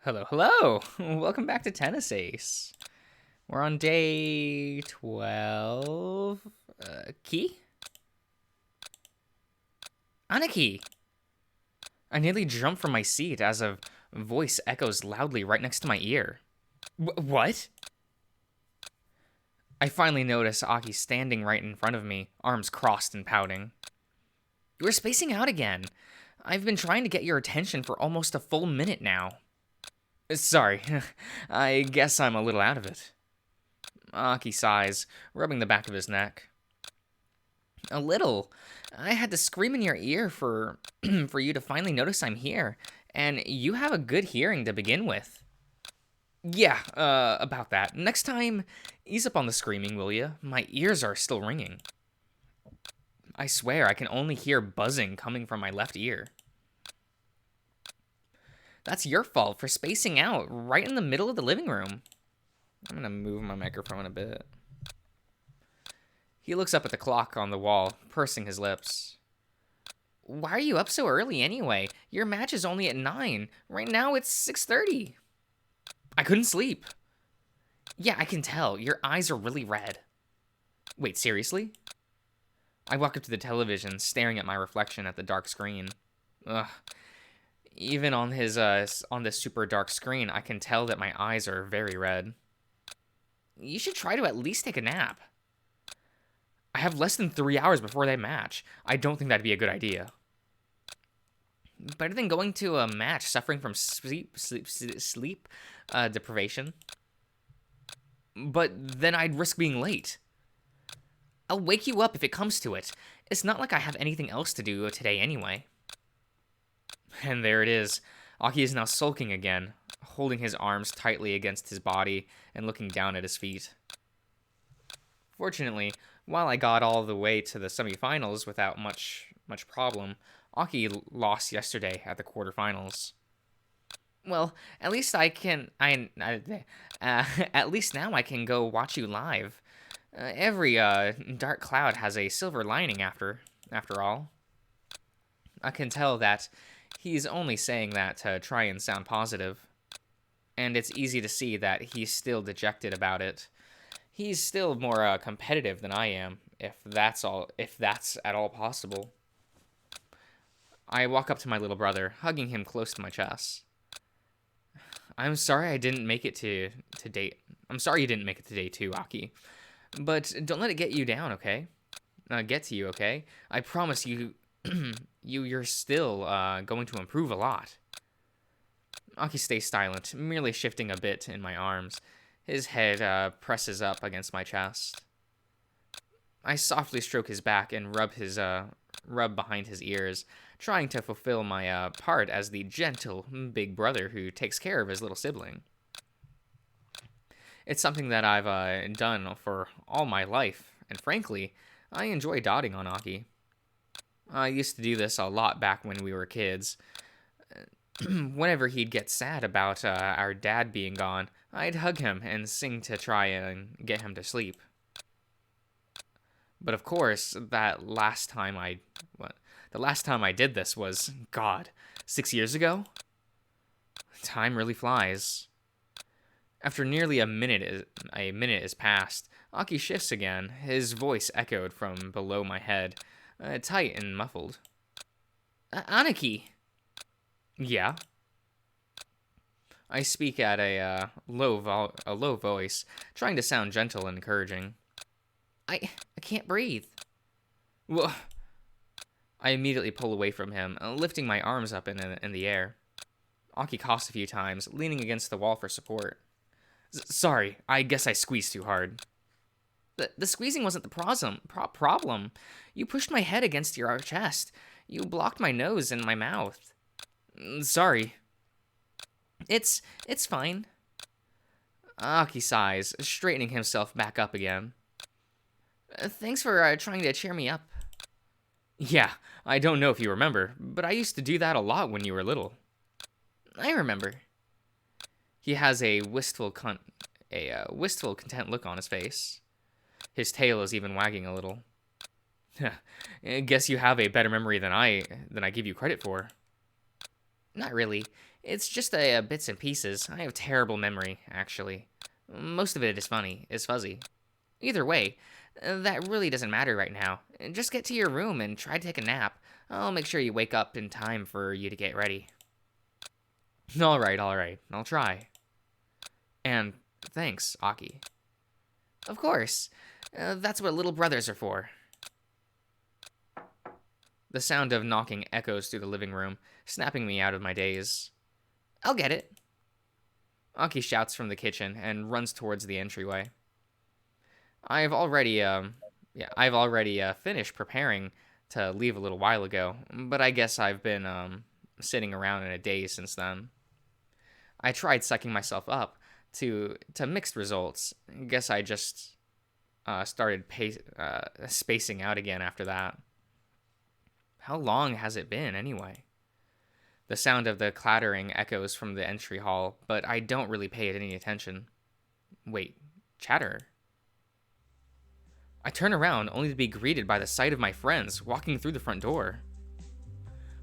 Hello, hello! Welcome back to Tennis Ace. We're on day 12. Key? Aniki! I nearly jumped from my seat as a voice echoes loudly right next to my ear. What? I finally notice Aki standing right in front of me, arms crossed and pouting. We're spacing out again. I've been trying to get your attention for almost a full minute now. Sorry, I guess I'm a little out of it. Aki sighs, rubbing the back of his neck. A little. I had to scream in your ear for for you to finally notice I'm here, and you have a good hearing to begin with. Yeah, about that. Next time, ease up on the screaming, will you? My ears are still ringing. I swear I can only hear buzzing coming from my left ear. That's your fault for spacing out right in the middle of the living room. I'm gonna move my microphone a bit. He looks up at the clock on the wall, pursing his lips. Why are you up so early anyway? Your match is only at 9. Right now it's 6:30. I couldn't sleep. Yeah, I can tell. Your eyes are really red. Wait, seriously? I walk up to the television, staring at my reflection at the dark screen. Ugh. Even on this super dark screen, I can tell that my eyes are very red. You should try to at least take a nap. I have less than 3 hours before they match. I don't think that'd be a good idea. Better than going to a match suffering from sleep deprivation. But then I'd risk being late. I'll wake you up if it comes to it. It's not like I have anything else to do today anyway. And there it is. Aki is now sulking again, holding his arms tightly against his body and looking down at his feet. Fortunately, while I got all the way to the semifinals without much problem, Aki lost yesterday at the quarterfinals. Well, at least at least now I can go watch you live. Every dark cloud has a silver lining after all. I can tell that he's only saying that to try and sound positive. And it's easy to see that he's still dejected about it. He's still more competitive than I am, if that's at all possible. I walk up to my little brother, hugging him close to my chest. I'm sorry I didn't make it to date. I'm sorry you didn't make it to day 2, Aki. But don't let it get you down, okay? Get to you, okay? I promise you, you're still going to improve a lot. Aki stays silent, merely shifting a bit in my arms. His head presses up against my chest. I softly stroke his back and rub behind his ears, trying to fulfill my part as the gentle big brother who takes care of his little sibling. It's something that I've done for all my life, and frankly, I enjoy dotting on Aki. I used to do this a lot back when we were kids. Whenever he'd get sad about our dad being gone, I'd hug him and sing to try and get him to sleep. But of course, the last time I did this was, God, 6 years ago? Time really flies. After nearly a minute is passed, Aki shifts again, his voice echoed from below my head, tight and muffled. Aniki! Yeah? I speak at a low voice, trying to sound gentle and encouraging. I can't breathe. Well, I immediately pull away from him, lifting my arms up in the air. Aki coughs a few times, leaning against the wall for support. Sorry, I guess I squeezed too hard. The squeezing wasn't the problem. You pushed my head against your chest. You blocked my nose and my mouth. Sorry. It's fine. Aki sighs, straightening himself back up again. Thanks for trying to cheer me up. Yeah, I don't know if you remember, but I used to do that a lot when you were little. I remember. He has a wistful, content look on his face. His tail is even wagging a little. I guess you have a better memory than I give you credit for. Not really. It's just bits and pieces. I have terrible memory, actually. Most of it is fuzzy. Either way, that really doesn't matter right now. Just get to your room and try to take a nap. I'll make sure you wake up in time for you to get ready. Alright, I'll try. And thanks, Aki. Of course. That's what little brothers are for. The sound of knocking echoes through the living room, snapping me out of my daze. I'll get it. Aki shouts from the kitchen and runs towards the entryway. I've already finished preparing to leave a little while ago, but I guess I've been sitting around in a daze since then. I tried psyching myself up to mixed results. Guess I just started spacing out again after that. How long has it been, anyway? The sound of the clattering echoes from the entry hall, but I don't really pay it any attention. Wait, chatter? I turn around only to be greeted by the sight of my friends walking through the front door.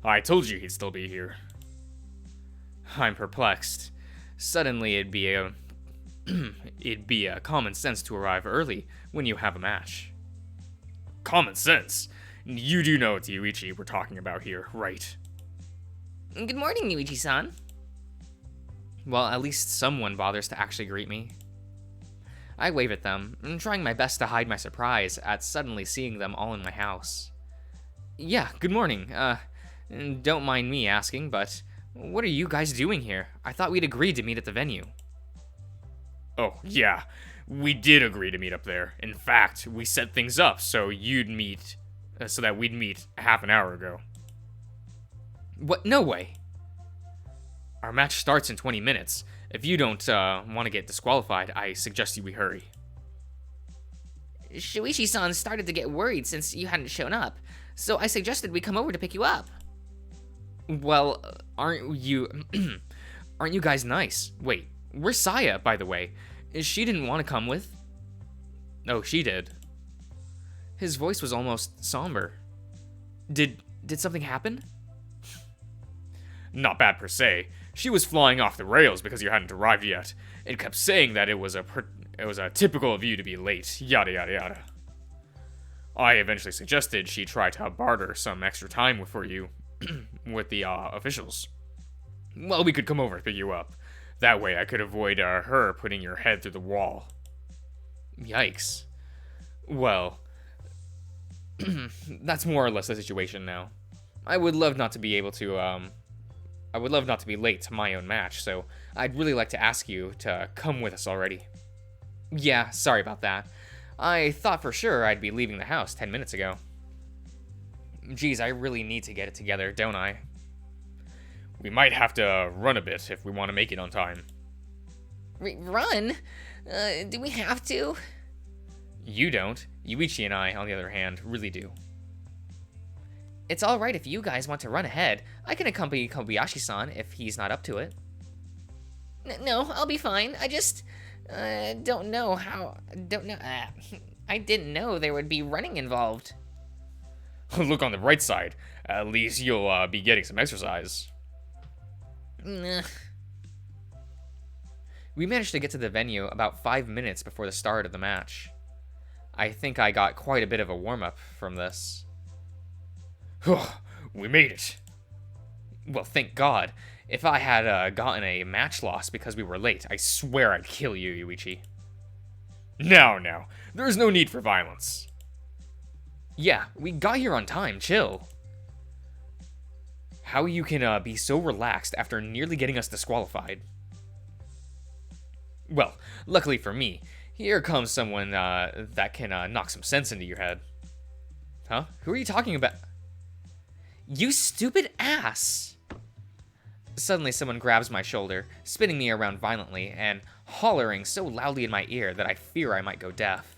I told you he'd still be here. I'm perplexed. Suddenly it'd be a common sense to arrive early when you have a match. Common sense? You do know it's Yuichi we're talking about here, right? Good morning, Yuichi-san. Well, at least someone bothers to actually greet me. I wave at them, trying my best to hide my surprise at suddenly seeing them all in my house. Yeah, good morning. Don't mind me asking, but what are you guys doing here? I thought we'd agreed to meet at the venue. Oh, yeah. We did agree to meet up there. In fact, we set things up so we'd meet half an hour ago. What? No way. Our match starts in 20 minutes. If you don't want to get disqualified, I suggest we hurry. Shuichi-san started to get worried since you hadn't shown up, so I suggested we come over to pick you up. Well, aren't you guys nice? Wait, where's Saya, by the way? She didn't want to come with? Oh, she did. His voice was almost somber. Did something happen? Not bad per se. She was flying off the rails because you hadn't arrived yet, and kept saying that it was a typical of you to be late, yada yada yada. I eventually suggested she try to barter some extra time for you with the officials. Well, we could come over and pick you up. That way I could avoid her putting your head through the wall. Yikes. Well, that's more or less the situation now. I would love not to be late to my own match, so I'd really like to ask you to come with us already. Yeah, sorry about that. I thought for sure I'd be leaving the house 10 minutes ago. Geez, I really need to get it together, don't I? We might have to run a bit if we want to make it on time. Run? Do we have to? You don't. Yuichi and I, on the other hand, really do. It's alright if you guys want to run ahead. I can accompany Kobayashi-san if he's not up to it. No, I'll be fine. I just don't know how... I didn't know there would be running involved. Look on the bright side. At least you'll be getting some exercise. We managed to get to the venue about 5 minutes before the start of the match. I think I got quite a bit of a warm-up from this. We made it. Well, thank God. If I had gotten a match loss because we were late, I swear I'd kill you, Yuichi. Now. There's no need for violence. Yeah, we got here on time. Chill. How you can be so relaxed after nearly getting us disqualified? Well, luckily for me, here comes someone that can knock some sense into your head. Huh? Who are you talking about? You stupid ass! Suddenly someone grabs my shoulder, spinning me around violently, and hollering so loudly in my ear that I fear I might go deaf.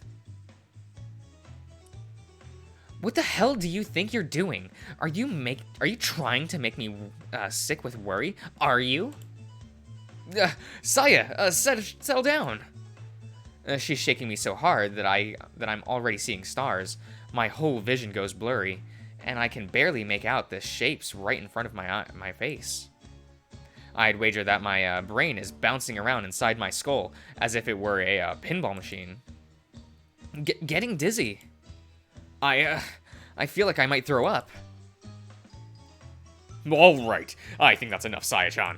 What the hell do you think you're doing? Are you trying to make me sick with worry? Are you? Saya, settle down. She's shaking me so hard that I'm already seeing stars. My whole vision goes blurry, and I can barely make out the shapes right in front of my face. I'd wager that my brain is bouncing around inside my skull as if it were a pinball machine. Getting dizzy. I feel like I might throw up. All right, I think that's enough, Saya-chan.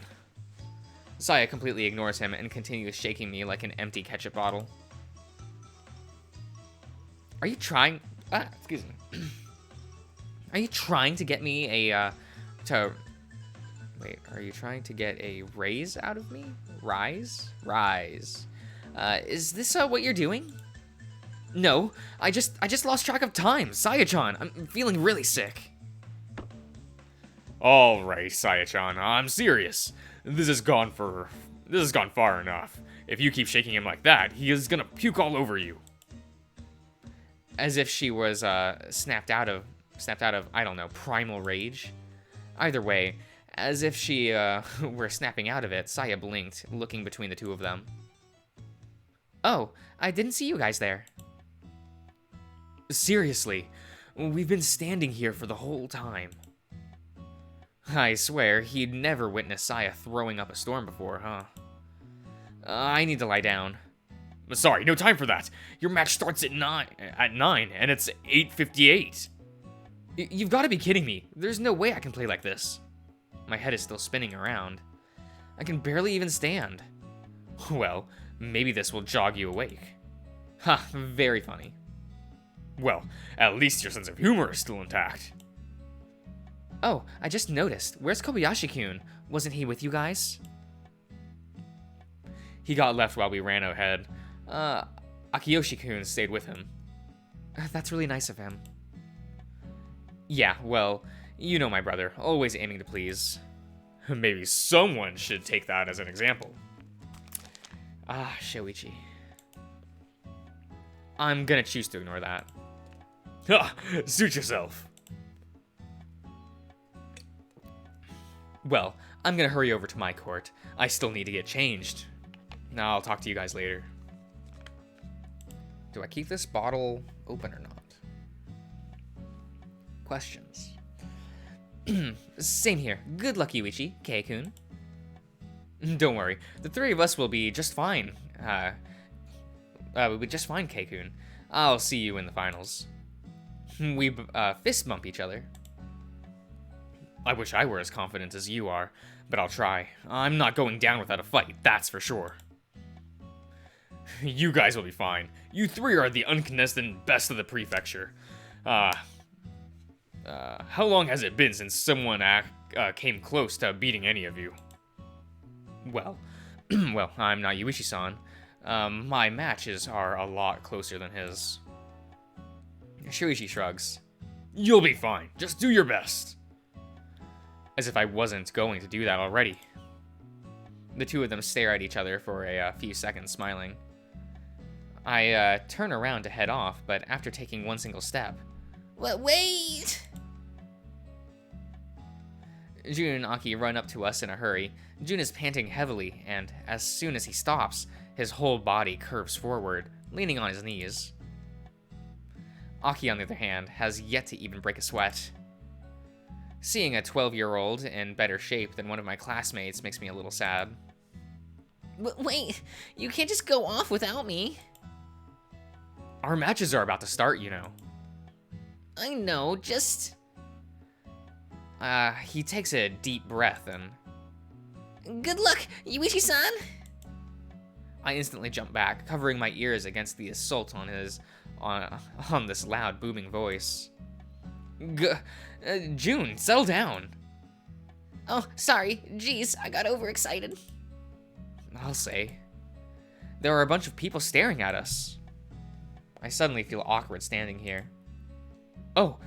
Saya completely ignores him and continues shaking me like an empty ketchup bottle. Are you trying... excuse me. Are you trying to get me a, Wait, are you trying to get a raise out of me? Rise? Rise. Is this, what you're doing? No, I just lost track of time. Saya-chan, I'm feeling really sick. All right, Saya-chan, I'm serious. This has gone far enough. If you keep shaking him like that, he is gonna puke all over you. As if she was snapped out of, I don't know, primal rage. Either way, as if she were snapping out of it, Saya blinked, looking between the two of them. Oh, I didn't see you guys there. Seriously, we've been standing here for the whole time. I swear, he'd never witnessed Saya throwing up a storm before, huh? I need to lie down. Sorry, no time for that. Your match starts at 9, and it's 8:58. You've got to be kidding me. There's no way I can play like this. My head is still spinning around. I can barely even stand. Well, maybe this will jog you awake. Ha, very funny. Well, at least your sense of humor is still intact. Oh, I just noticed. Where's Kobayashi-kun? Wasn't he with you guys? He got left while we ran ahead. Akiyoshi-kun stayed with him. That's really nice of him. Yeah, well, you know my brother, always aiming to please. Maybe someone should take that as an example. Shoichi. I'm gonna choose to ignore that. Ha! Suit yourself. Well, I'm gonna hurry over to my court. I still need to get changed. Now I'll talk to you guys later. Do I keep this bottle open or not? Questions. Same here. Good luck, Yuichi, Kei-kun. Don't worry. The three of us will be just fine. We'll be just fine, Kei-kun. I'll see you in the finals. We fist bump each other. I wish I were as confident as you are, but I'll try. I'm not going down without a fight, that's for sure. You guys will be fine. You three are the uncontested best of the prefecture. How long has it been since someone came close to beating any of you? Well, well, I'm not Yuichi-san. My matches are a lot closer than his. Shuichi shrugs. You'll be fine. Just do your best. As if I wasn't going to do that already. The two of them stare at each other for a few seconds, smiling. I turn around to head off, but after taking one single step... Wait! Jun and Aki run up to us in a hurry. Jun is panting heavily, and as soon as he stops, his whole body curves forward, leaning on his knees. Aki, on the other hand, has yet to even break a sweat. Seeing a 12-year-old in better shape than one of my classmates makes me a little sad. Wait, you can't just go off without me. Our matches are about to start, you know. I know, just... he takes a deep breath and... Good luck, Yuichi-san! I instantly jump back, covering my ears against the assault on this loud, booming voice. Jun, settle down. Oh, sorry. Jeez, I got overexcited. I'll say. There are a bunch of people staring at us. I suddenly feel awkward standing here. Oh,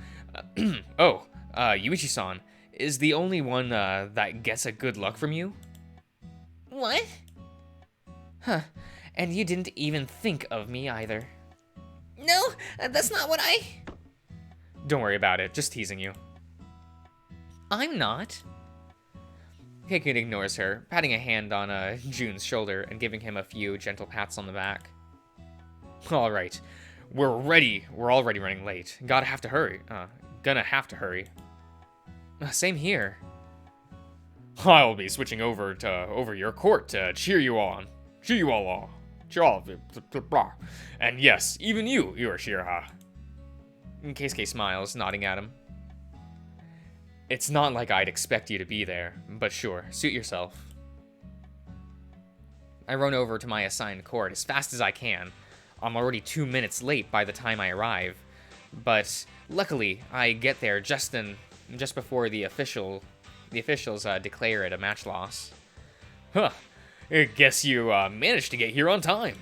Yuichi-san is the only one that gets a good luck from you? What? Huh, and you didn't even think of me either. No, that's not what I... Don't worry about it, just teasing you. I'm not. Keikun ignores her, patting a hand on Jun's shoulder and giving him a few gentle pats on the back. Alright, we're ready. We're already running late. Gonna have to hurry. Same here. I'll be switching over your court to cheer you on. Cheer you all on. Cheer all of you. And yes, even you, Urashiraha. Keisuke smiles, nodding at him. It's not like I'd expect you to be there, but sure, suit yourself. I run over to my assigned court as fast as I can. I'm already 2 minutes late by the time I arrive, but luckily I get there just before the officials declare it a match loss. Huh. I guess you managed to get here on time.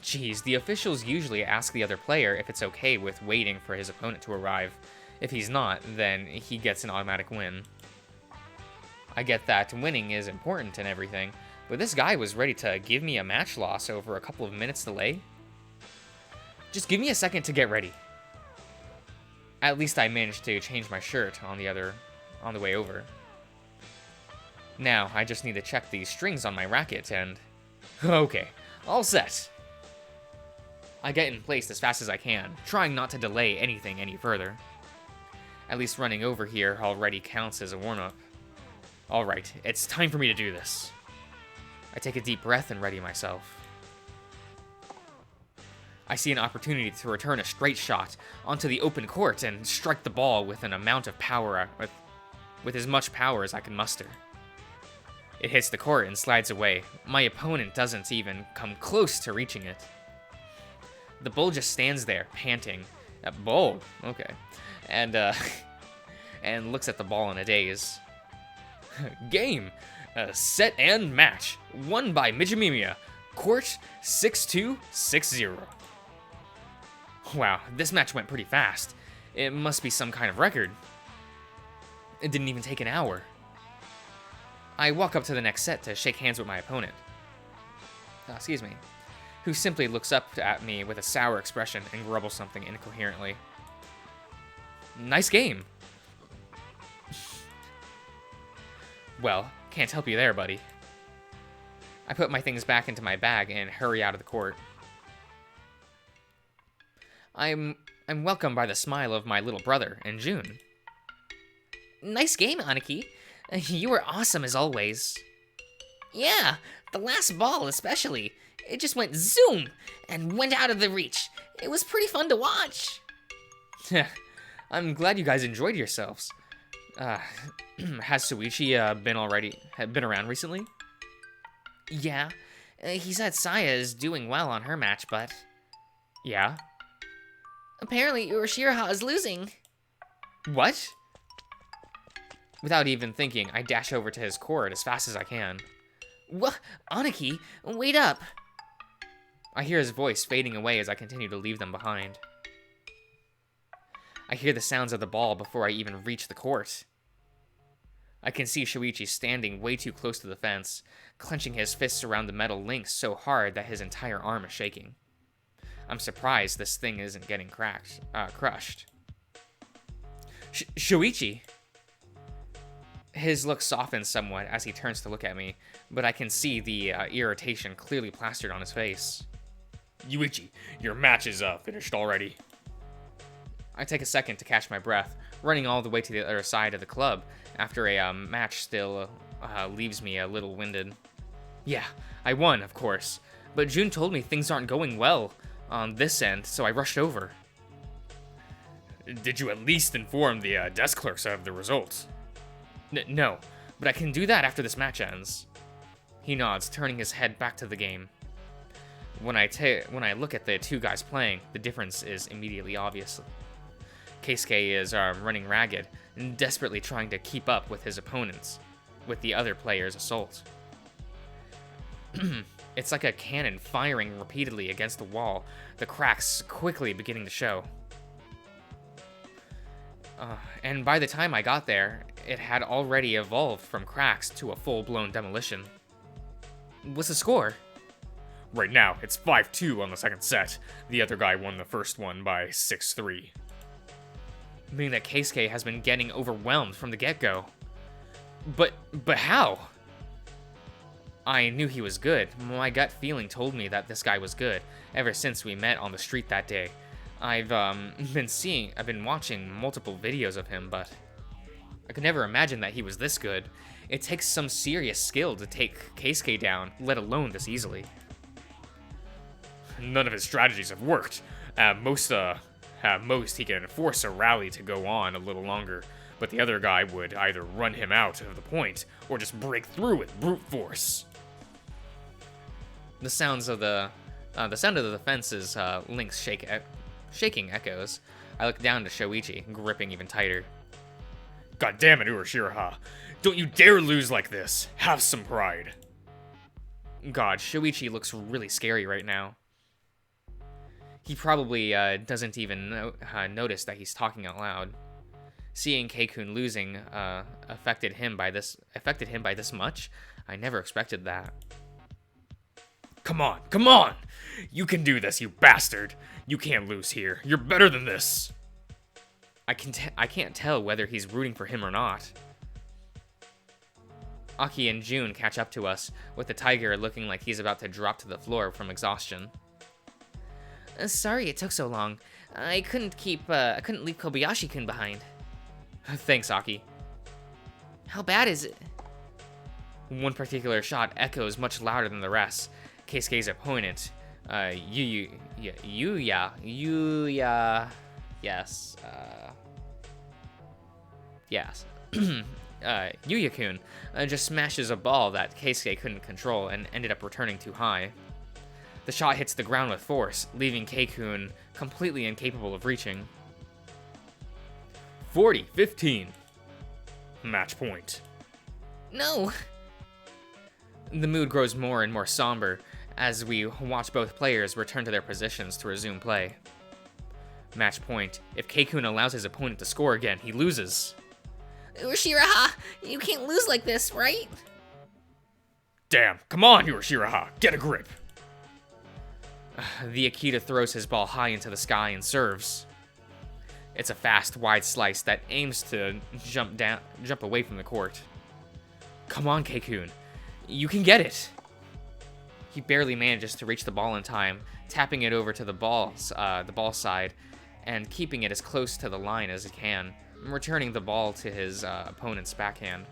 Geez, the officials usually ask the other player if it's okay with waiting for his opponent to arrive. If he's not, then he gets an automatic win. I get that winning is important and everything, but this guy was ready to give me a match loss over a couple of minutes delay. Just give me a second to get ready. At least I managed to change my shirt on the way over. Now, I just need to check the strings on my racket and... Okay, all set. I get in place as fast as I can, trying not to delay anything any further. At least running over here already counts as a warm-up. Alright, it's time for me to do this. I take a deep breath and ready myself. I see an opportunity to return a straight shot onto the open court and strike the ball with an amount of power, with as much power as I can muster. It hits the court and slides away. My opponent doesn't even come close to reaching it. The bull just stands there, panting. Bull? Okay. And looks at the ball in a daze. Game! Set and match. Won by Mijimimiya. Court 6-2-6-0. Wow, this match went pretty fast. It must be some kind of record. It didn't even take an hour. I walk up to the next set to shake hands with my opponent. Excuse me. Who simply looks up at me with a sour expression and grumbles something incoherently. Nice game. Well, can't help you there, buddy. I put my things back into my bag and hurry out of the court. I'm welcomed by the smile of my little brother and June. Nice game, Aniki. You were awesome as always. Yeah, the last ball especially. It just went zoom and went out of the reach. It was pretty fun to watch. I'm glad you guys enjoyed yourselves. Has Suichi been around recently? Yeah, he said Saya is doing well on her match, but... Yeah? Apparently Urashiraha is losing. What? Without even thinking, I dash over to his court as fast as I can. What? Aniki, wait up! I hear his voice fading away as I continue to leave them behind. I hear the sounds of the ball before I even reach the court. I can see Shuichi standing way too close to the fence, clenching his fists around the metal links so hard that his entire arm is shaking. I'm surprised this thing isn't getting crushed. Shuichi! His look softens somewhat as he turns to look at me, but I can see the irritation clearly plastered on his face. Yuichi, your match is finished already. I take a second to catch my breath, running all the way to the other side of the club after a match still leaves me a little winded. Yeah, I won, of course, but June told me things aren't going well on this end, so I rushed over. Did you at least inform the desk clerks of the results? No, but I can do that after this match ends. He nods, turning his head back to the game. When I look at the two guys playing, the difference is immediately obvious. Keisuke is running ragged and desperately trying to keep up with his opponents, with the other player's assault. It's like a cannon firing repeatedly against the wall, the cracks quickly beginning to show. And by the time I got there, it had already evolved from cracks to a full-blown demolition. What's the score? Right now, it's 5-2 on the second set. The other guy won the first one by 6-3. Meaning that Keisuke has been getting overwhelmed from the get-go. But how? I knew he was good. My gut feeling told me that this guy was good, ever since we met on the street that day. I've been watching multiple videos of him, but I could never imagine that he was this good. It takes some serious skill to take Keisuke down, let alone this easily. None of his strategies have worked. At most, he can force a rally to go on a little longer, but the other guy would either run him out of the point or just break through with brute force. The sound of the fence's links shaking echoes. I look down to Shoichi, gripping even tighter. God damn it, Urashiraha. Don't you dare lose like this. Have some pride. God, Shoichi looks really scary right now. He probably doesn't even notice that he's talking out loud. Seeing Keikun losing affected him by this much, I never expected that. Come on, come on! You can do this, you bastard! You can't lose here. You're better than this. I can't tell whether he's rooting for him or not. Aki and June catch up to us, with the tiger looking like he's about to drop to the floor from exhaustion. Sorry it took so long. I couldn't leave Kobayashi-kun behind. Thanks, Aki. How bad is it? One particular shot echoes much louder than the rest. Keisuke's opponent, Yuya, Yuya-kun, just smashes a ball that Keisuke couldn't control and ended up returning too high. The shot hits the ground with force, leaving Keikun completely incapable of reaching. 40-15. Match point. No! The mood grows more and more somber as we watch both players return to their positions to resume play. Match point. If Keikun allows his opponent to score again, he loses. Urashiraha, you can't lose like this, right? Damn, come on, Urashiraha, get a grip. The Akita throws his ball high into the sky and serves. It's a fast, wide slice that aims to jump away from the court. Come on, Keikun. You can get it. He barely manages to reach the ball in time, tapping it over to the ball side and keeping it as close to the line as he can, returning the ball to his opponent's backhand.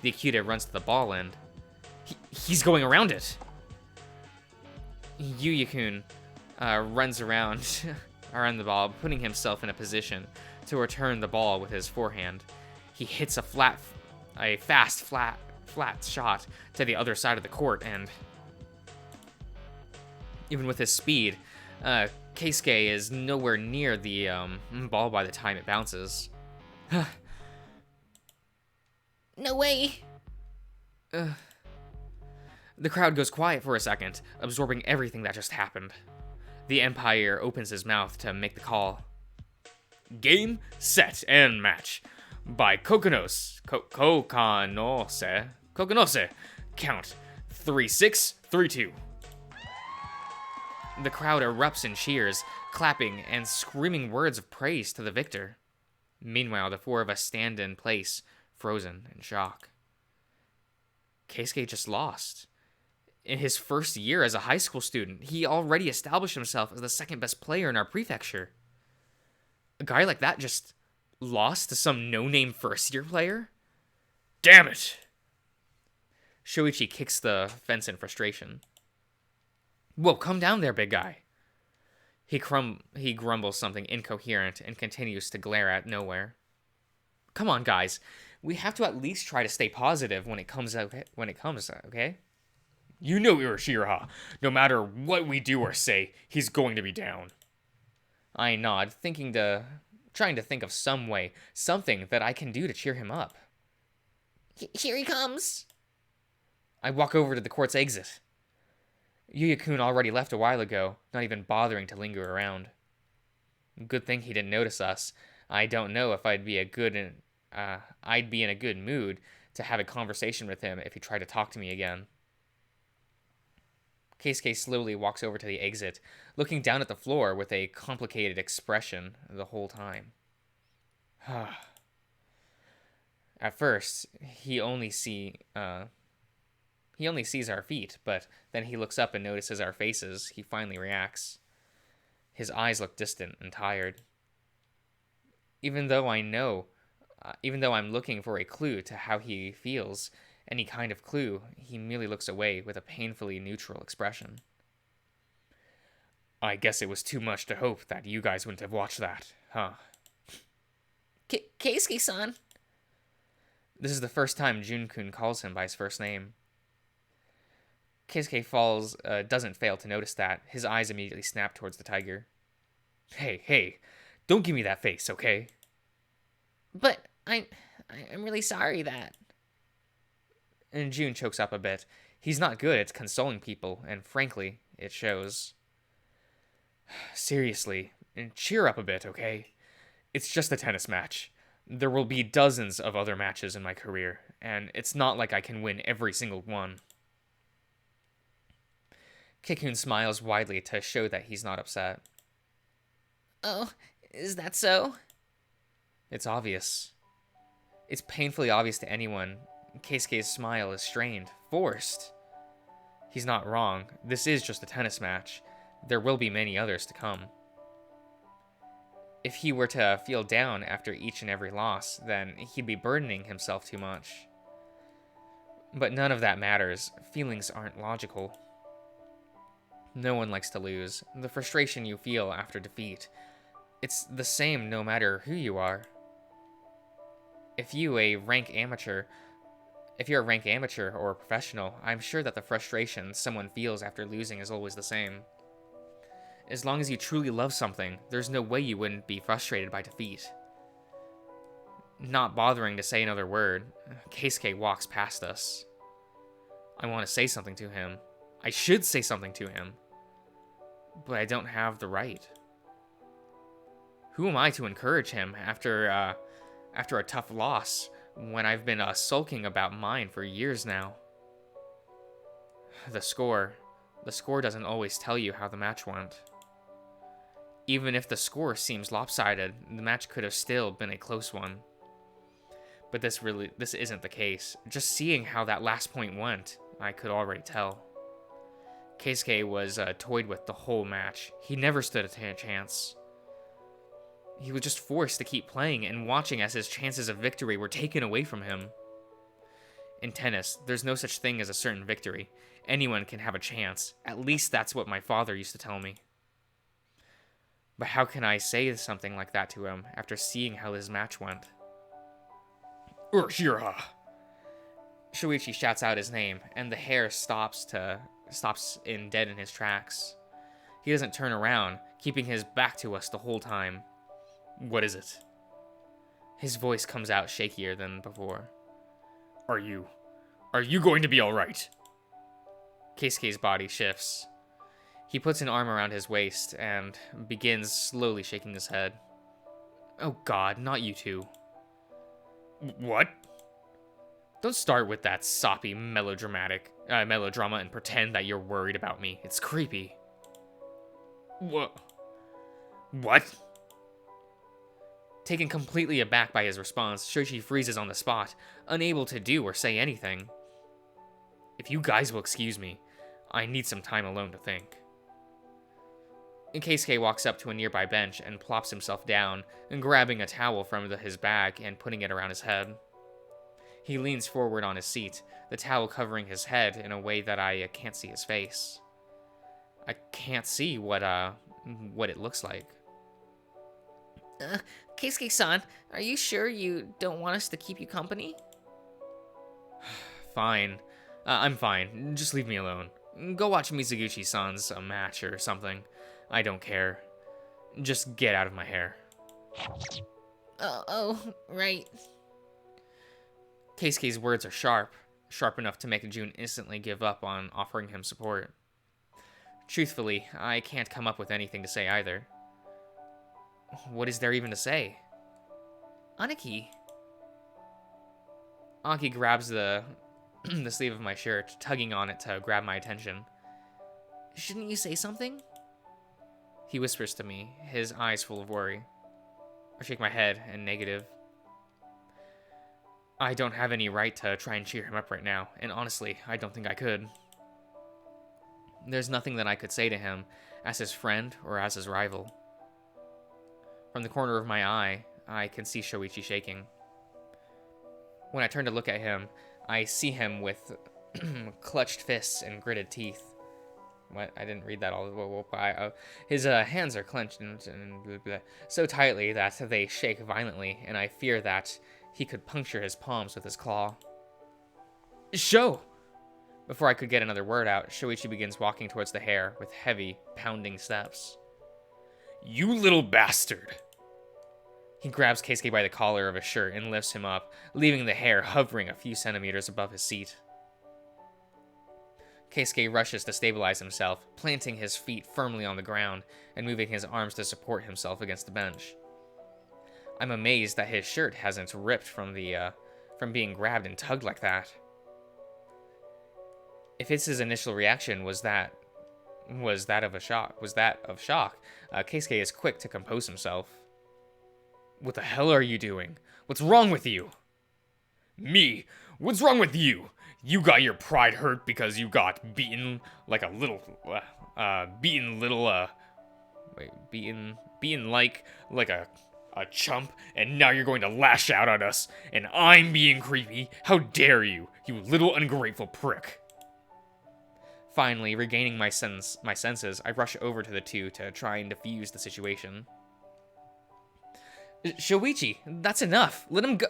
The Akita runs to the ball end. He's going around it. Yuya-kun runs around the ball, putting himself in a position to return the ball with his forehand. He hits a fast, flat shot to the other side of the court, and even with his speed, Keisuke is nowhere near the ball by the time it bounces. No way! The crowd goes quiet for a second, absorbing everything that just happened. The Empire opens his mouth to make the call. Game, set, and match. By Kokonose. Kokonose. Count. 3-6, 3-2. The crowd erupts in cheers, clapping, and screaming words of praise to the victor. Meanwhile, the four of us stand in place, frozen in shock. Keisuke just lost. In his first year as a high school student, he already established himself as the second best player in our prefecture. A guy like that just lost to some no-name first-year player? Damn it! Shoichi kicks the fence in frustration. Whoa, calm down there, big guy. He grumbles something incoherent and continues to glare at nowhere. Come on, guys. We have to at least try to stay positive when it comes, okay? You know Urashiraha. No matter what we do or say, he's going to be down. I nod, trying to think of something that I can do to cheer him up. Here he comes. I walk over to the court's exit. Yuya-kun already left a while ago, not even bothering to linger around. Good thing he didn't notice us. I don't know if I'd be in a good mood to have a conversation with him if he tried to talk to me again. Keisuke slowly walks over to the exit, looking down at the floor with a complicated expression the whole time. At first, he only sees our feet, but then he looks up and notices our faces. He finally reacts. His eyes look distant and tired. Even though I know Even though I'm looking for a clue to how he feels, any kind of clue, he merely looks away with a painfully neutral expression. I guess it was too much to hope that you guys wouldn't have watched that, huh? Keisuke-san. This is the first time Jun-kun calls him by his first name. Doesn't fail to notice that. His eyes immediately snap towards the tiger. Hey, don't give me that face, okay? But I'm really sorry that. And June chokes up a bit. He's not good at consoling people, and frankly, it shows. Seriously, cheer up a bit, okay? It's just a tennis match. There will be dozens of other matches in my career, and it's not like I can win every single one. Kikun smiles widely to show that he's not upset. Oh, is that so? It's obvious. It's painfully obvious to anyone. Keisuke's smile is strained, forced. He's not wrong. This is just a tennis match. There will be many others to come. If he were to feel down after each and every loss, then he'd be burdening himself too much. But none of that matters. Feelings aren't logical. No one likes to lose. The frustration you feel after defeat, it's the same no matter who you are. If you're a rank amateur or professional, I'm sure that the frustration someone feels after losing is always the same. As long as you truly love something, there's no way you wouldn't be frustrated by defeat. Not bothering to say another word, Keisuke walks past us. I want to say something to him. I should say something to him. But I don't have the right. Who am I to encourage him after a tough loss when I've been sulking about mine for years now? The score doesn't always tell you how the match went. Even if the score seems lopsided, the match could have still been a close one. But this isn't the case. Just seeing how that last point went, I could already tell. Keisuke was toyed with the whole match. He never stood a chance. He was just forced to keep playing and watching as his chances of victory were taken away from him. In tennis, there's no such thing as a certain victory. Anyone can have a chance. At least that's what my father used to tell me. But how can I say something like that to him after seeing how his match went? Urshira! Shuichi shouts out his name, and the hair stops dead in his tracks. He doesn't turn around, keeping his back to us the whole time. What is it? His voice comes out shakier than before. Are you going to be alright? Keisuke's body shifts. He puts an arm around his waist and begins slowly shaking his head. Oh God, not you two. What? Don't start with that soppy melodrama and pretend that you're worried about me. It's creepy. What? Taken completely aback by his response, Shoichi freezes on the spot, unable to do or say anything. If you guys will excuse me, I need some time alone to think. Keisuke walks up to a nearby bench and plops himself down, grabbing a towel from his bag and putting it around his head. He leans forward on his seat, the towel covering his head in a way that I can't see his face. I can't see what it looks like. Keisuke-san, are you sure you don't want us to keep you company? Fine. I'm fine. Just leave me alone. Go watch Mizuguchi-san's match or something. I don't care. Just get out of my hair. Right. Keisuke's words are sharp enough to make June instantly give up on offering him support. Truthfully, I can't come up with anything to say either. What is there even to say? Aniki. Anki grabs the sleeve of my shirt, tugging on it to grab my attention. Shouldn't you say something? He whispers to me, his eyes full of worry. I shake my head in negative. I don't have any right to try and cheer him up right now, and honestly, I don't think I could. There's nothing that I could say to him as his friend or as his rival. From the corner of my eye, I can see Shoichi shaking. When I turn to look at him, I see him with clutched fists and gritted teeth. What? I didn't read that all. His hands are clenched so tightly that they shake violently, and I fear that he could puncture his palms with his claw. Sho! Before I could get another word out, Shoichi begins walking towards the hare with heavy, pounding steps. You little bastard! He grabs Keisuke by the collar of his shirt and lifts him up, leaving the hare hovering a few centimeters above his seat. Keisuke rushes to stabilize himself, planting his feet firmly on the ground and moving his arms to support himself against the bench. I'm amazed that his shirt hasn't ripped from being grabbed and tugged like that. If his initial reaction was that of shock, Keisuke is quick to compose himself. What the hell are you doing? What's wrong with you? Me? What's wrong with you? You got your pride hurt because you got beaten like a little, beaten like a chump, and now you're going to lash out at us, and I'm being creepy? How dare you, you little ungrateful prick. Finally, regaining my senses, I rush over to the two to try and defuse the situation. Shoichi, that's enough. Let him go.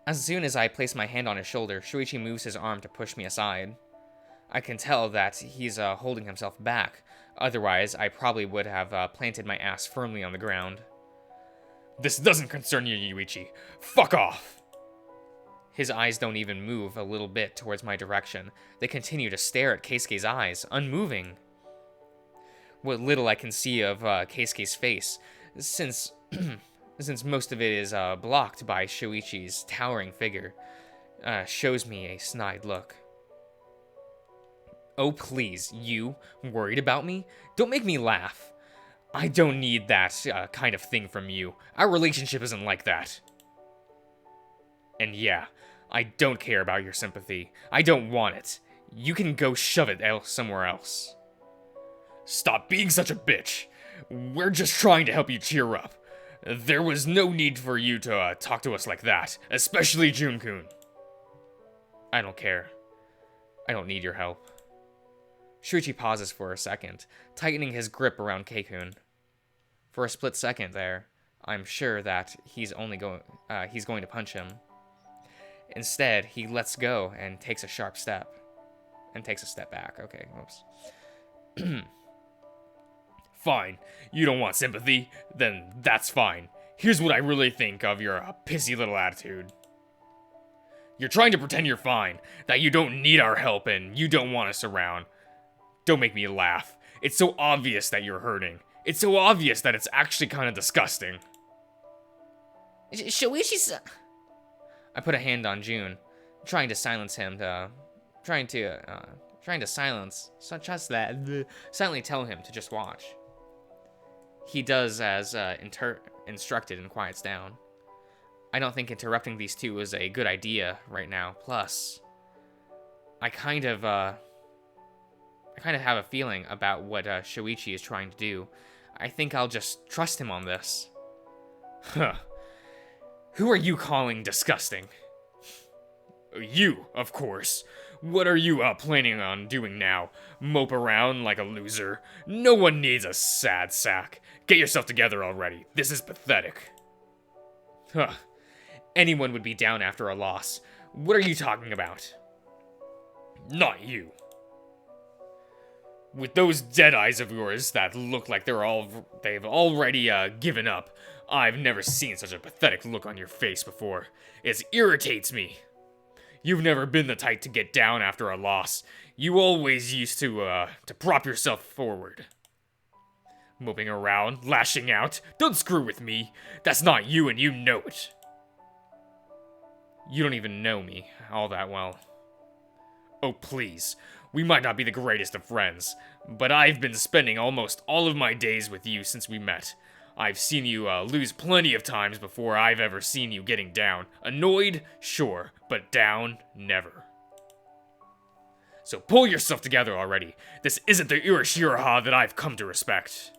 As soon as I place my hand on his shoulder, Shoichi moves his arm to push me aside. I can tell that he's holding himself back. Otherwise, I probably would have planted my ass firmly on the ground. This doesn't concern you, Yuichi. Fuck off! His eyes don't even move a little bit towards my direction. They continue to stare at Keisuke's eyes, unmoving. What little I can see of Keisuke's face, since most of it is blocked by Shoichi's towering figure, shows me a snide look. Oh please, you worried about me? Don't make me laugh. I don't need that kind of thing from you. Our relationship isn't like that. And yeah, I don't care about your sympathy. I don't want it. You can go shove it somewhere else. Stop being such a bitch. We're just trying to help you cheer up. There was no need for you to talk to us like that, especially Jun-kun. I don't care. I don't need your help. Shuichi pauses for a second, tightening his grip around Keikun. For a split second there, I'm sure that he's going to punch him. Instead, he lets go and takes a sharp step. And takes a step back. Okay, whoops. Fine. You don't want sympathy? Then that's fine. Here's what I really think of your pissy little attitude. You're trying to pretend you're fine, that you don't need our help and you don't want us around. Don't make me laugh. It's so obvious that you're hurting. It's so obvious that it's actually kind of disgusting. Shoichi-san. I put a hand on Jun, trying to silence him silently tell him to just watch. He does as instructed and quiets down. I don't think interrupting these two is a good idea right now. Plus, I kind of have a feeling about what Shoichi is trying to do. I think I'll just trust him on this. Huh. Who are you calling disgusting? You, of course. What are you planning on doing now? Mope around like a loser? No one needs a sad sack. Get yourself together already. This is pathetic. Huh. Anyone would be down after a loss. What are you talking about? Not you. With those dead eyes of yours that look like they've already given up, I've never seen such a pathetic look on your face before. It irritates me. You've never been the type to get down after a loss. You always used to prop yourself forward. Moping around, lashing out. Don't screw with me. That's not you and you know it. You don't even know me all that well. Oh, please. We might not be the greatest of friends, but I've been spending almost all of my days with you since we met. I've seen you lose plenty of times before I've ever seen you getting down. Annoyed? Sure, but down? Never. So pull yourself together already. This isn't the Urashiraha that I've come to respect.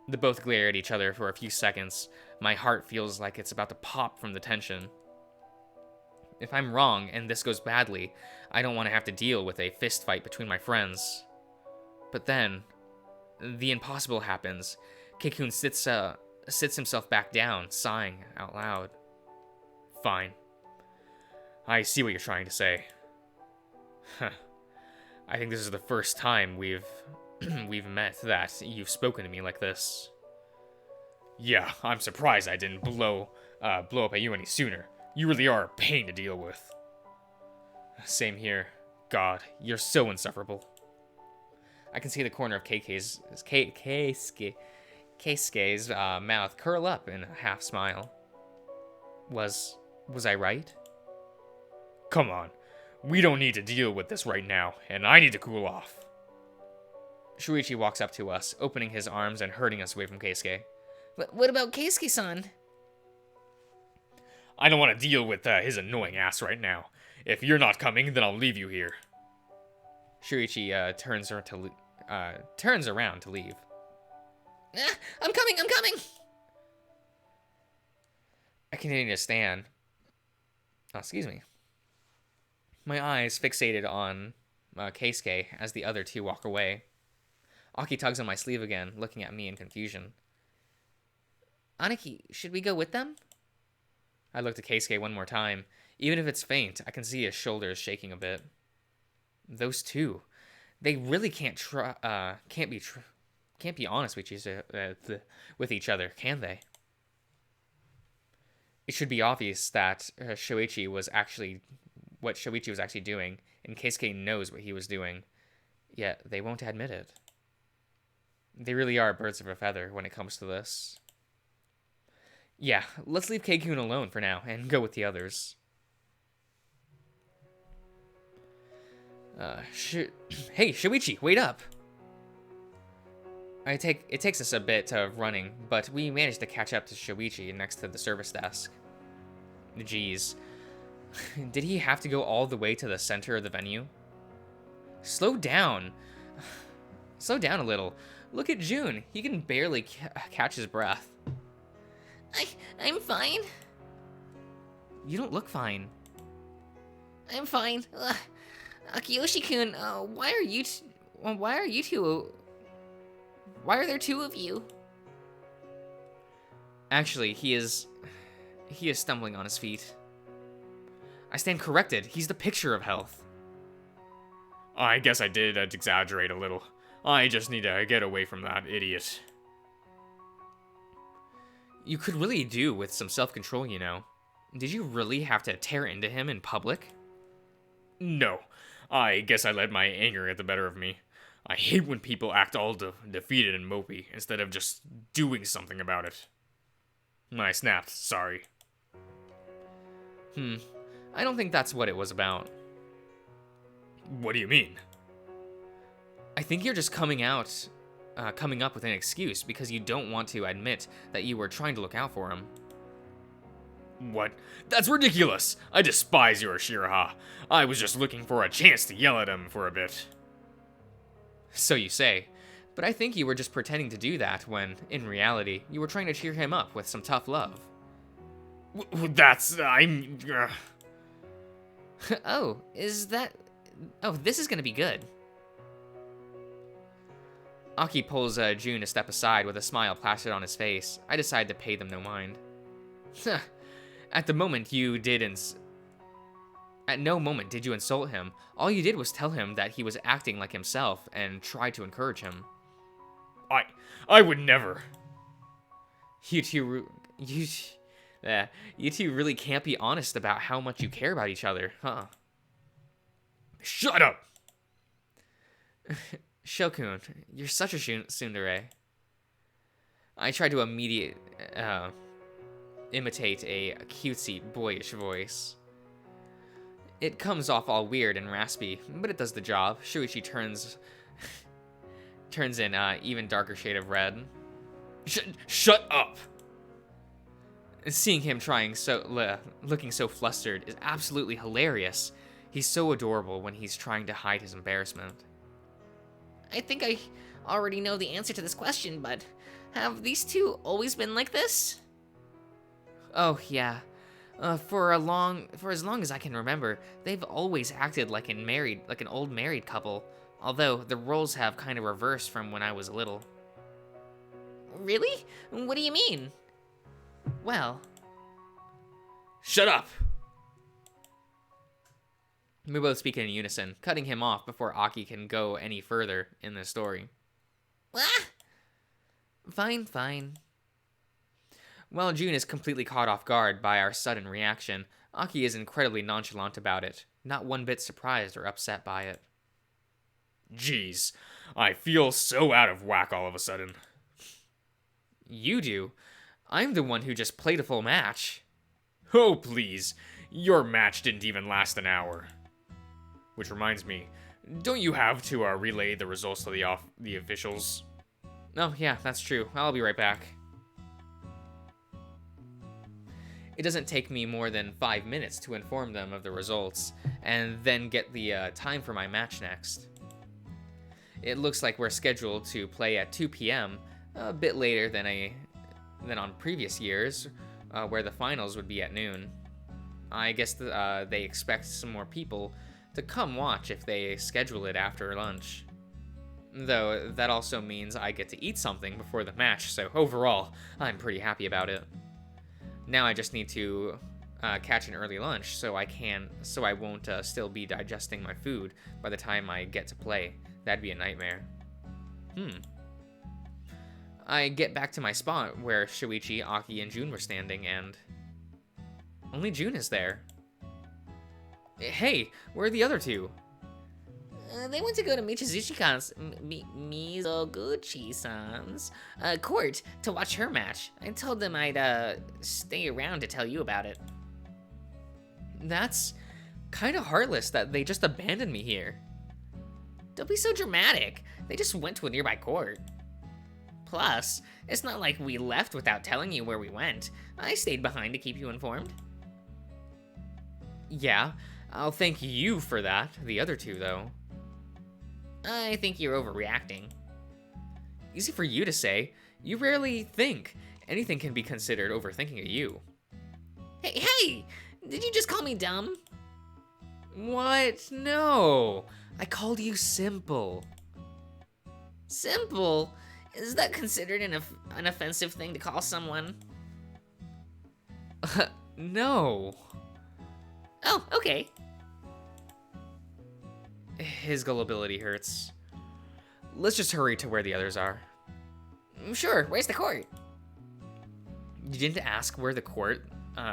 They both glare at each other for a few seconds, My heart feels like it's about to pop from the tension. If I'm wrong and this goes badly, I don't want to have to deal with a fist fight between my friends. But then, the impossible happens. Keikun sits himself back down, sighing out loud. Fine. I see what you're trying to say. Huh. I think this is the first time we've met that you've spoken to me like this. Yeah, I'm surprised I didn't blow up at you any sooner. You really are a pain to deal with. Same here. God, you're so insufferable. I can see the corner of Keisuke's mouth curl up in a half smile. Was I right? Come on. We don't need to deal with this right now, and I need to cool off. Shuichi walks up to us, opening his arms and herding us away from Keisuke. What about Keisuke-san? I don't want to deal with his annoying ass right now. If you're not coming, then I'll leave you here. Shuichi turns around to leave. I'm coming! I continue to stand. Oh, excuse me. My eyes fixated on Keisuke as the other two walk away. Aki tugs on my sleeve again, looking at me in confusion. Aniki, should we go with them? I looked at Keisuke one more time. Even if it's faint, I can see his shoulders shaking a bit. Those two, they really can't be honest with each other, can they? It should be obvious that Shoichi was actually doing, and Keisuke knows what he was doing, yet they won't admit it. They really are birds of a feather when it comes to this. Yeah, let's leave Keikun alone for now and go with the others. Hey, Shoichi, wait up! It takes us a bit of running, but we managed to catch up to Shoichi next to the service desk. Jeez. Did he have to go all the way to the center of the venue? Slow down. Slow down a little. Look at June. He can barely catch his breath. I'm fine. You don't look fine. I'm fine. Akiyoshi-kun, why are there two of you? Actually, he is stumbling on his feet. I stand corrected. He's the picture of health. I guess I did exaggerate a little. I just need to get away from that idiot. You could really do with some self-control, you know. Did you really have to tear into him in public? No. I guess I let my anger get the better of me. I hate when people act all defeated and mopey instead of just doing something about it. I snapped, sorry. I don't think that's what it was about. What do you mean? I think you're just coming up with an excuse because you don't want to admit that you were trying to look out for him. What? That's ridiculous! I despise your Shiraha. I was just looking for a chance to yell at him for a bit. So you say. But I think you were just pretending to do that when, in reality, you were trying to cheer him up with some tough love. Oh, this is gonna be good. Aki pulls June a step aside with a smile plastered on his face. I decide to pay them no mind. At no moment did you insult him. All you did was tell him that he was acting like himself and try to encourage him. I would never. You two really can't be honest about how much you care about each other, huh? Shut up! Shokun, you're such a tsundere. I tried to imitate a cutesy, boyish voice. It comes off all weird and raspy, but it does the job. Shuichi turns in even darker shade of red. Shut up! Seeing him looking so flustered is absolutely hilarious. He's so adorable when he's trying to hide his embarrassment. I think I already know the answer to this question, but have these two always been like this? Oh, yeah. For as long as I can remember, they've always acted like like an old married couple. Although the roles have kind of reversed from when I was little. Really? What do you mean? Well, Shut up! we both speak in unison, cutting him off before Aki can go any further in the story. Ah! Fine, fine. While June is completely caught off guard by our sudden reaction, Aki is incredibly nonchalant about it, not one bit surprised or upset by it. Jeez, I feel so out of whack all of a sudden. You do? I'm the one who just played a full match. Oh, please. Your match didn't even last an hour. Which reminds me, don't you have to relay the results to the officials? Oh, yeah, that's true. I'll be right back. It doesn't take me more than 5 minutes to inform them of the results, and then get the time for my match next. It looks like we're scheduled to play at 2 p.m., a bit later than on previous years, where the finals would be at noon. I guess they expect some more people to come watch if they schedule it after lunch. Though that also means I get to eat something before the match, so overall, I'm pretty happy about it. Now I just need to catch an early lunch so I won't still be digesting my food by the time I get to play. That'd be a nightmare. I get back to my spot where Shuichi, Aki, and Jun were standing, and only Jun is there. Hey, where are the other two? They went to go to Mizoguchi-san's court to watch her match. I told them I'd stay around to tell you about it. That's kind of heartless that they just abandoned me here. Don't be so dramatic. They just went to a nearby court. Plus, it's not like we left without telling you where we went. I stayed behind to keep you informed. Yeah, I'll thank you for that. The other two, though. I think you're overreacting. Easy for you to say. You rarely think. Anything can be considered overthinking of you. Hey! Did you just call me dumb? What? No. I called you simple. Simple? Is that considered an offensive thing to call someone? No. Oh, okay. His gullibility hurts. Let's just hurry to where the others are. Sure, where's the court? You didn't ask where the court,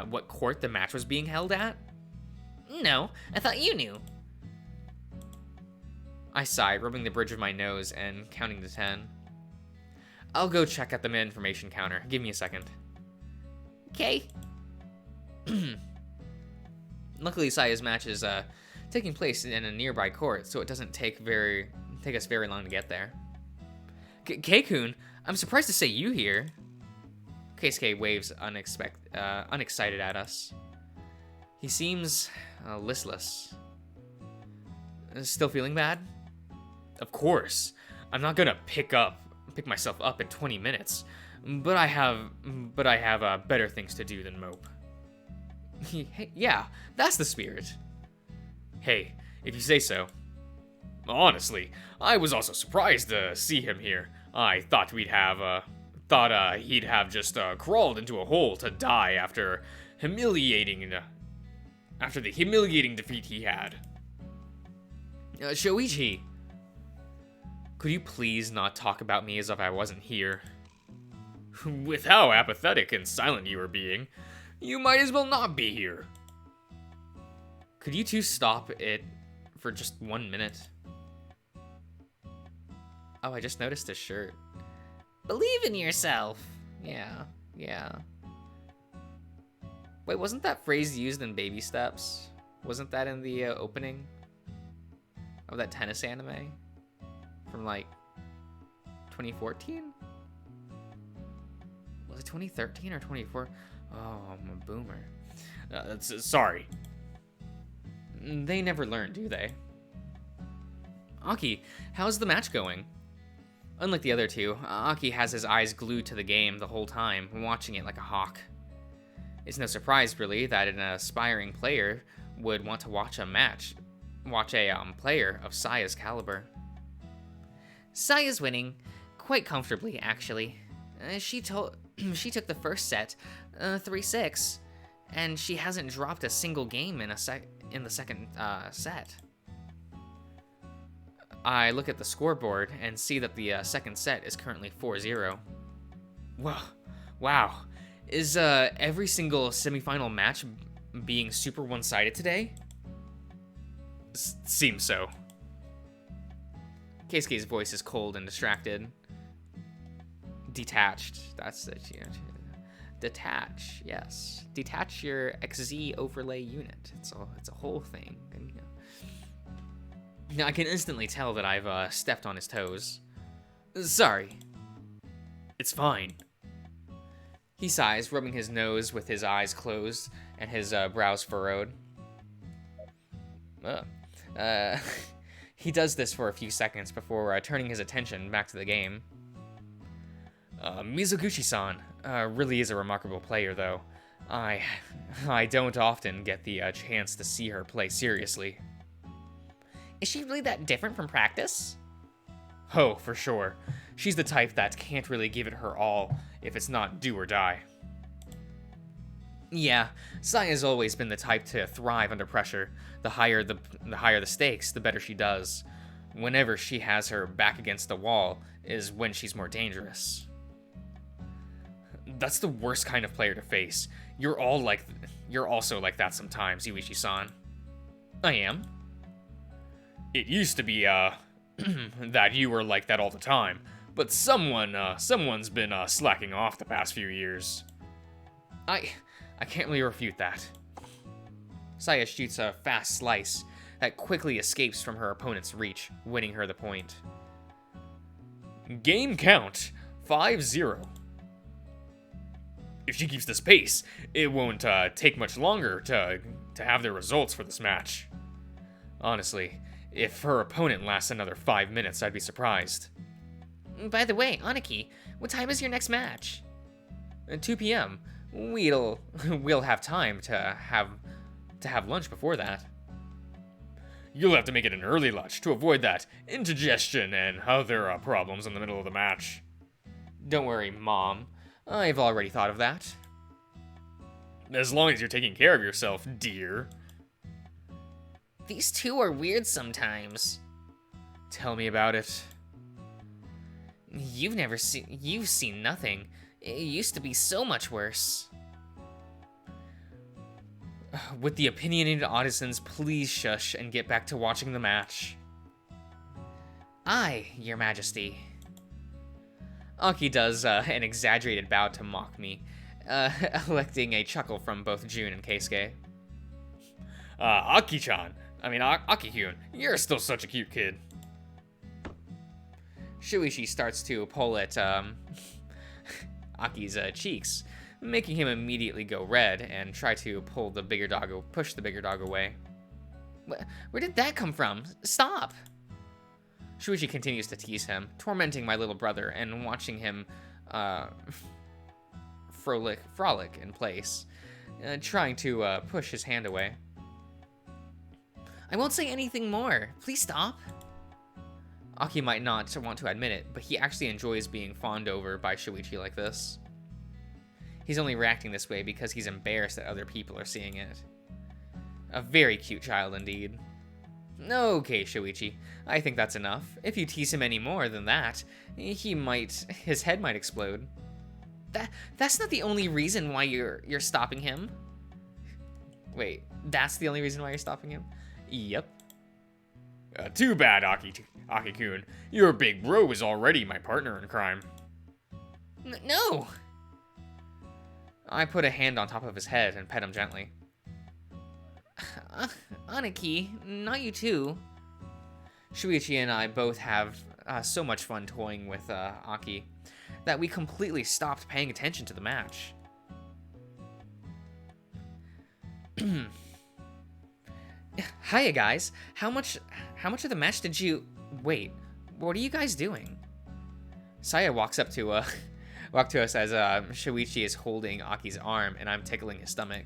what court the match was being held at? No, I thought you knew. I sighed, rubbing the bridge of my nose and counting to 10. I'll go check at the information counter. Give me a second. Okay. Luckily, Saya's match is taking place in a nearby court, so it doesn't take us very long to get there. Keikun, I'm surprised to see you here. Keisuke waves unexcited at us. He seems listless. Still feeling bad? Of course. I'm not gonna pick myself up in 20 minutes, but I have better things to do than mope. Yeah, that's the spirit. Hey, if you say so. Honestly, I was also surprised to see him here. I thought he'd have just crawled into a hole to die after the humiliating defeat he had. Shoichi, could you please not talk about me as if I wasn't here? With how apathetic and silent you are being, you might as well not be here. Could you two stop it for just 1 minute? Oh, I just noticed his shirt. Believe in yourself. Yeah. Wait, wasn't that phrase used in Baby Steps? Wasn't that in the opening of that tennis anime from like 2014? Was it 2013 or 24? Oh, I'm a boomer. Sorry. They never learn, do they? Aki, how's the match going? Unlike the other two, Aki has his eyes glued to the game the whole time, watching it like a hawk. It's no surprise, really, that an aspiring player would want to watch a player of Saya's caliber. Saya's winning, quite comfortably, actually. She took the first set, 3-6, and she hasn't dropped a single game in the second set. I look at the scoreboard and see that the second set is currently 4-0. Wow. Is every single semifinal match being super one-sided today? Seems so. Keisuke's voice is cold and distracted. Detached. That's it. Detach. Yes. Detach your XZ overlay unit. It's a whole thing. And, I can instantly tell that I've stepped on his toes. Sorry. It's fine. He sighs, rubbing his nose with his eyes closed and his brows furrowed. He does this for a few seconds before turning his attention back to the game. Mizoguchi-san really is a remarkable player, though. I don't often get the chance to see her play seriously. Is she really that different from practice? Oh, for sure. She's the type that can't really give it her all if it's not do or die. Yeah, Saya's always been the type to thrive under pressure. The higher the stakes, the better she does. Whenever she has her back against the wall is when she's more dangerous. That's the worst kind of player to face. You're also like that sometimes, Yuichi-san. I am. It used to be, that you were like that all the time, but someone's been, slacking off the past few years. I can't really refute that. Saya shoots a fast slice that quickly escapes from her opponent's reach, winning her the point. Game count, 5-0. If she keeps this pace, it won't, take much longer to have the results for this match. Honestly, if her opponent lasts another 5 minutes, I'd be surprised. By the way, Aniki, what time is your next match? 2 p.m. We'll have time to have lunch before that. You'll have to make it an early lunch to avoid that indigestion and other problems in the middle of the match. Don't worry, Mom. I've already thought of that. As long as you're taking care of yourself, dear. These two are weird sometimes. Tell me about it. You've seen nothing. It used to be so much worse. With the opinionated Audisons, please shush and get back to watching the match. Aye, Your Majesty. Aki does an exaggerated bow to mock me, electing a chuckle from both Jun and Keisuke. Aki-chan. Aki-kun, you're still such a cute kid. Shuichi starts to pull at Aki's cheeks, making him immediately go red and try to push the bigger dog away. Where did that come from? Stop! Shuichi continues to tease him, tormenting my little brother and watching him frolic in place, trying to push his hand away. I won't say anything more. Please stop. Aki might not want to admit it, but he actually enjoys being fawned over by Shuichi like this. He's only reacting this way because he's embarrassed that other people are seeing it. A very cute child indeed. Okay, Shuichi, I think that's enough. If you tease him any more than that, his head might explode. That's not the only reason why you're stopping him. Wait, that's the only reason why you're stopping him? Yep. Too bad, Aki-kun. Your big bro is already my partner in crime. No! I put a hand on top of his head and pet him gently. Aniki, not you too. Shuichi and I both have so much fun toying with Aki that we completely stopped paying attention to the match. Hiya, guys. How much of the match did you... Wait, what are you guys doing? Saya walks up to Wakuto says Shuichi is holding Aki's arm and I'm tickling his stomach.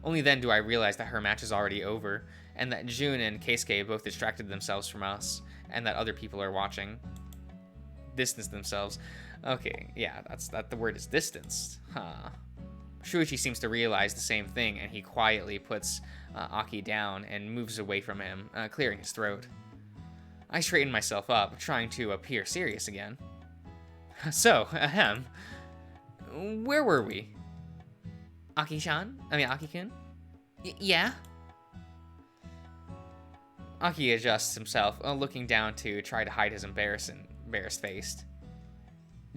Only then do I realize that her match is already over, and that Jun and Keisuke both distracted themselves from us, and that other people are watching. Distance themselves. Okay, yeah, the word is distanced. Huh. Shuichi seems to realize the same thing, and he quietly puts Aki down and moves away from him, clearing his throat. I straighten myself up, trying to appear serious again. So, where were we? Aki-kun? Yeah? Aki adjusts himself, looking down to try to hide his embarrassed face.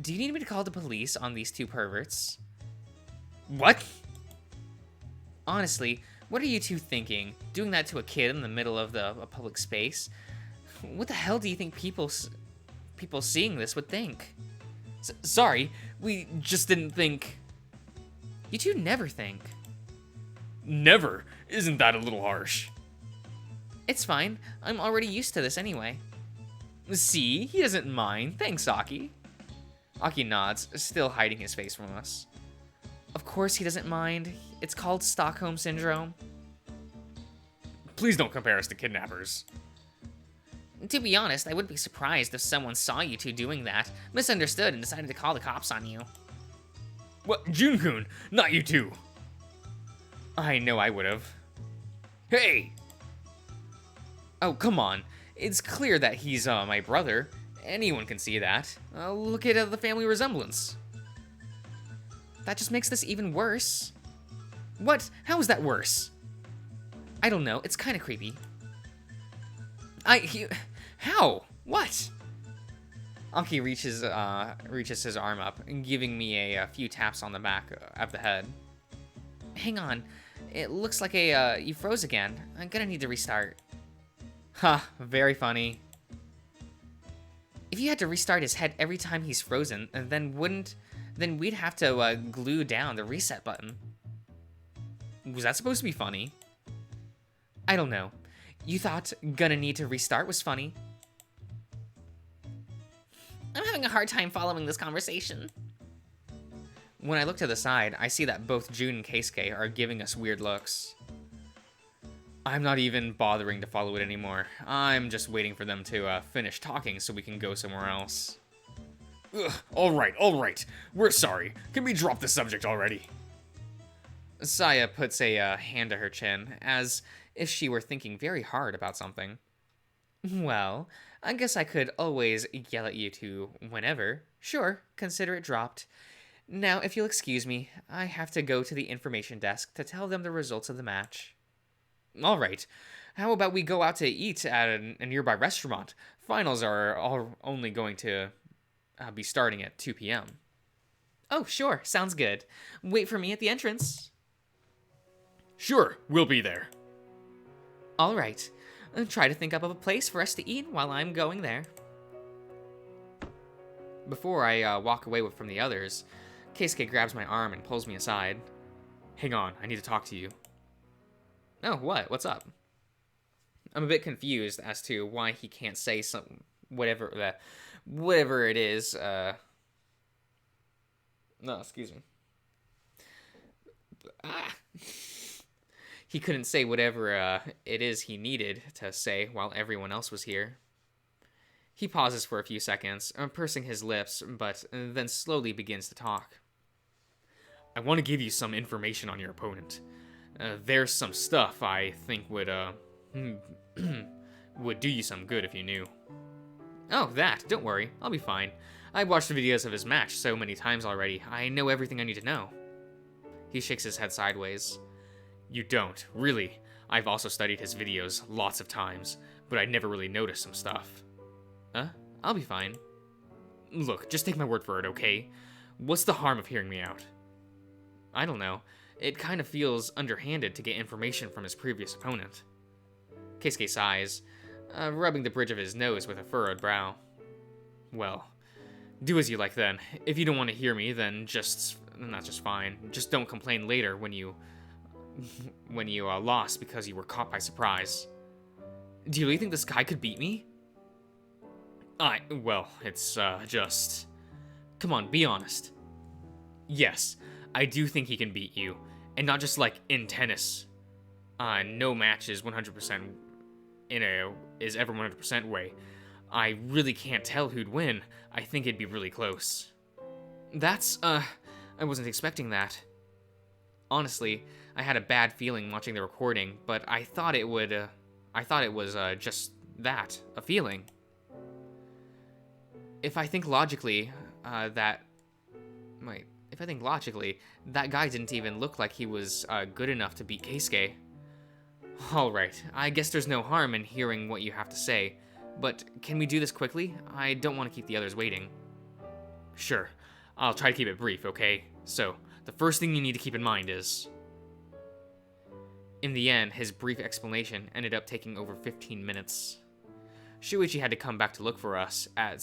Do you need me to call the police on these two perverts? What? Honestly, what are you two thinking? Doing that to a kid in the middle of a public space? What the hell do you think people seeing this would think? Sorry, we just didn't think... You two never think. Never? Isn't that a little harsh? It's fine. I'm already used to this anyway. See? He doesn't mind. Thanks, Aki. Aki nods, still hiding his face from us. Of course he doesn't mind. It's called Stockholm Syndrome. Please don't compare us to kidnappers. To be honest, I wouldn't be surprised if someone saw you two doing that, misunderstood, and decided to call the cops on you. What? Jun-kun, not you two. I know I would've. Hey! Oh, come on. It's clear that he's my brother. Anyone can see that. Look at the family resemblance. That just makes this even worse. What? How is that worse? I don't know. It's kind of creepy. How? What? Aki reaches his arm up, giving me a few taps on the back of the head. Hang on. It looks like you froze again. I'm gonna need to restart. Ha, very funny. If you had to restart his head every time he's frozen, then we'd have to glue down the reset button. Was that supposed to be funny? I don't know. You thought gonna need to restart was funny? I'm having a hard time following this conversation. When I look to the side, I see that both Jun and Keisuke are giving us weird looks. I'm not even bothering to follow it anymore. I'm just waiting for them to finish talking so we can go somewhere else. Ugh, all right. We're sorry. Can we drop the subject already? Saya puts a hand to her chin, as if she were thinking very hard about something. Well, I guess I could always yell at you two whenever. Sure, consider it dropped. Now, if you'll excuse me, I have to go to the information desk to tell them the results of the match. All right. How about we go out to eat at a nearby restaurant? Finals are only going to be starting at 2 p.m. Oh, sure. Sounds good. Wait for me at the entrance. Sure, we'll be there. All right. Try to think up of a place for us to eat while I'm going there. Before I walk away from the others, Keisuke grabs my arm and pulls me aside. Hang on, I need to talk to you. Oh, what? What's up? I'm a bit confused as to why he can't say whatever it is. No, excuse me. He couldn't say whatever it is he needed to say while everyone else was here. He pauses for a few seconds, pursing his lips, but then slowly begins to talk. I want to give you some information on your opponent. There's some stuff I think would do you some good if you knew. Oh, that. Don't worry. I'll be fine. I've watched the videos of his match so many times already. I know everything I need to know. He shakes his head sideways. You don't, really. I've also studied his videos lots of times, but I never really noticed some stuff. I'll be fine. Look, just take my word for it, okay? What's the harm of hearing me out? I don't know. It kind of feels underhanded to get information from his previous opponent. Keisuke sighs, rubbing the bridge of his nose with a furrowed brow. Well, do as you like then. If you don't want to hear me, then that's just fine. Just don't complain later when you lost because you were caught by surprise. Do you really think this guy could beat me? Well, it's just... Come on, be honest. Yes, I do think he can beat you, and not just like in tennis. No match is 100% is ever 100% way. I really can't tell who'd win. I think it'd be really close. I wasn't expecting that. Honestly, I had a bad feeling watching the recording, but I thought it was just that, a feeling. If I think logically, that guy didn't even look like he was good enough to beat Keisuke. Alright, I guess there's no harm in hearing what you have to say, but can we do this quickly? I don't want to keep the others waiting. Sure, I'll try to keep it brief, okay? So, the first thing you need to keep in mind is... In the end, his brief explanation ended up taking over 15 minutes. Shuichi had to come back to look for us, at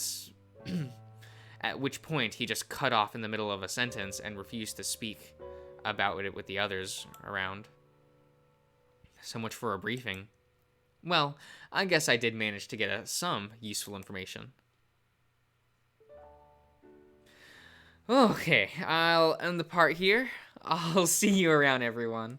which point he just cut off in the middle of a sentence and refused to speak about it with the others around. So much for a briefing. Well, I guess I did manage to get some useful information. Okay, I'll end the part here. I'll see you around, everyone.